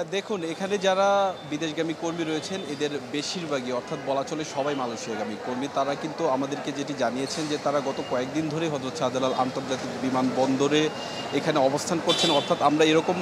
দেখুন এখানে যারা বিদেশগামী কর্মী রয়েছেন এদের বেশিরভাগই অর্থাৎ বলা চলে সবাই মালয়েশিয়াগামী কর্মী। তারা কিন্তু আমাদেরকে যেটি জানিয়েছেন যে তারা গত কয়েকদিন ধরে হযরত শাহজালাল আন্তর্জাতিক বিমানবন্দরে এখানে অবস্থান করছেন। অর্থাৎ আমরা এরকম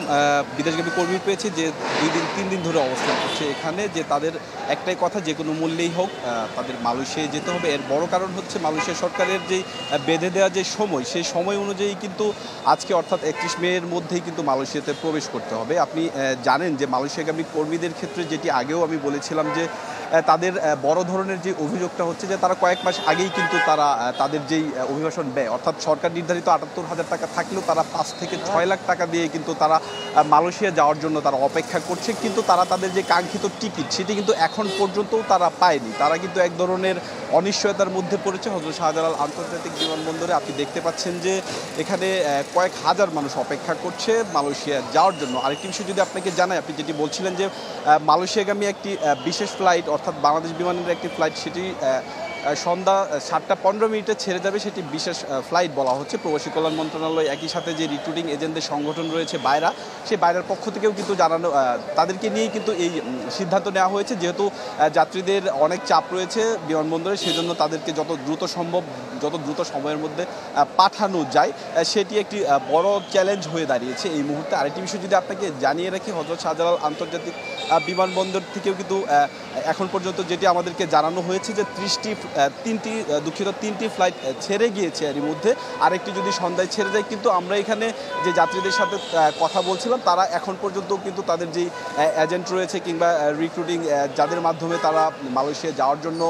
বিদেশগামী কর্মী পেয়েছি যে ২ দিন ৩ দিন ধরে অবস্থান করছে এখানে, যে তাদের একটাই কথা যে কোনো মূল্যেই হোক তাদের মালয়েশিয়ায় যেতে হবে। এর বড় কারণ হচ্ছে মালয়েশিয়া সরকারের যেই বেঁধে দেওয়া যে সময়, সেই সময় অনুযায়ী কিন্তু আজকে অর্থাৎ ৩১ মে এর মধ্যেই কিন্তু মালয়েশিয়াতে প্রবেশ করতে হবে। আপনি জানেন যে মালয়েশিয়াগামী কর্মীদের ক্ষেত্রে যেটি আগেও আমি বলেছিলাম যে তাদের বড় ধরনের যে অভিযোগটা হচ্ছে যে তারা কয়েক মাস আগেই কিন্তু তারা তাদের যেই অভিবাসন ব্যয় অর্থাৎ সরকার নির্ধারিত ৭৮,০০০ টাকা থাকলেও তারা ৫ থেকে ৬ লাখ টাকা দিয়ে কিন্তু তারা মালয়েশিয়া যাওয়ার জন্য তারা অপেক্ষা করছে, কিন্তু তারা তাদের যে কাঙ্ক্ষিত টিকিট সেটি কিন্তু এখন পর্যন্তও তারা পায়নি। তারা কিন্তু এক ধরনের অনিশ্চয়তার মধ্যে পড়েছে হযরত শাহজালাল আন্তর্জাতিক বিমানবন্দরে। আপনি দেখতে পাচ্ছেন যে এখানে কয়েক হাজার মানুষ অপেক্ষা করছে মালয়েশিয়া যাওয়ার জন্য। আরেকটি বিষয় যদি আপনাকে জানাই, আপনি যেটি বলছিলেন যে মালয়েশিয়াগামী একটি বিশেষ ফ্লাইট অর্থাৎ বাংলাদেশ বিমানের একটি ফ্লাইট, সেটি সন্ধ্যা ৭টা ১৫ ছেড়ে যাবে, সেটি বিশেষ ফ্লাইট বলা হচ্ছে। প্রবাসী কল্যাণ মন্ত্রণালয় একই সাথে যে রিক্রুটিং এজেন্টদের সংগঠন রয়েছে বায়রা, সেই বায়রার পক্ষ থেকেও কিন্তু জানানো, তাদেরকে নিয়েই কিন্তু এই সিদ্ধান্ত নেওয়া হয়েছে। যেহেতু যাত্রীদের অনেক চাপ রয়েছে বিমানবন্দরে, সেজন্য তাদেরকে যত দ্রুত সম্ভব যত দ্রুত সময়ের মধ্যে পাঠানো যায় সেটি একটি বড় চ্যালেঞ্জ হয়ে দাঁড়িয়েছে এই মুহূর্তে। আরেকটি বিষয় যদি আপনাকে জানিয়ে রাখি, হযরত শাহজালাল আন্তর্জাতিক বিমানবন্দর থেকেও কিন্তু এখন পর্যন্ত যেটি আমাদেরকে জানানো হয়েছে যে ৩টি ফ্লাইট ছেড়ে গিয়েছে এরই মধ্যে। আরেকটি যদি সন্ধ্যায় ছেড়ে যায়। কিন্তু আমরা এখানে যে যাত্রীদের সাথে কথা বলছিলাম তারা এখন পর্যন্ত কিন্তু তাদের যেই এজেন্ট রয়েছে কিংবা রিক্রুটিং যাদের মাধ্যমে তারা মালয়েশিয়া যাওয়ার জন্য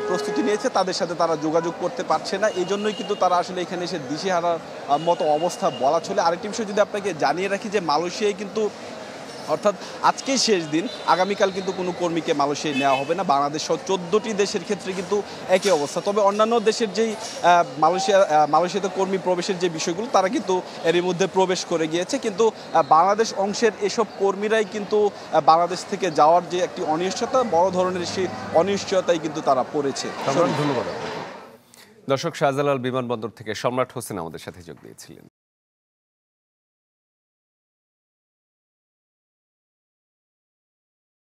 প্রস্তুতি নিয়েছে তাদের সাথে তারা যোগাযোগ করতে পারছে না। এই জন্যই কিন্তু তারা আসলে এখানে এসে দিশেহারার মতো অবস্থা বলা চলে। আরেকটি বিষয় যদি আপনাকে জানিয়ে রাখি যে মালয়েশিয়ায় কিন্তু অর্থাৎ আজকেই শেষ দিন, আগামীকাল কিন্তু কোনো কর্মীকে মালয়েশিয়ায় নেওয়া হবে না। বাংলাদেশ সহ ১৪টি দেশের ক্ষেত্রে কিন্তু একই অবস্থা। তবে অন্যান্য দেশের যেই মালয়েশিয়াতে কর্মী প্রবেশের যে বিষয়গুলো তারা কিন্তু এরই মধ্যে প্রবেশ করে গিয়েছে, কিন্তু বাংলাদেশ অংশের এসব কর্মীরাই কিন্তু বাংলাদেশ থেকে যাওয়ার যে একটি অনিশ্চয়তা, বড় ধরনের সেই অনিশ্চয়তায় কিন্তু তারা পড়েছে। ধন্যবাদ। দর্শক, শাহজালাল বিমানবন্দর থেকে সম্রাট হোসেন আমাদের সাথে যোগ দিয়েছিলেন।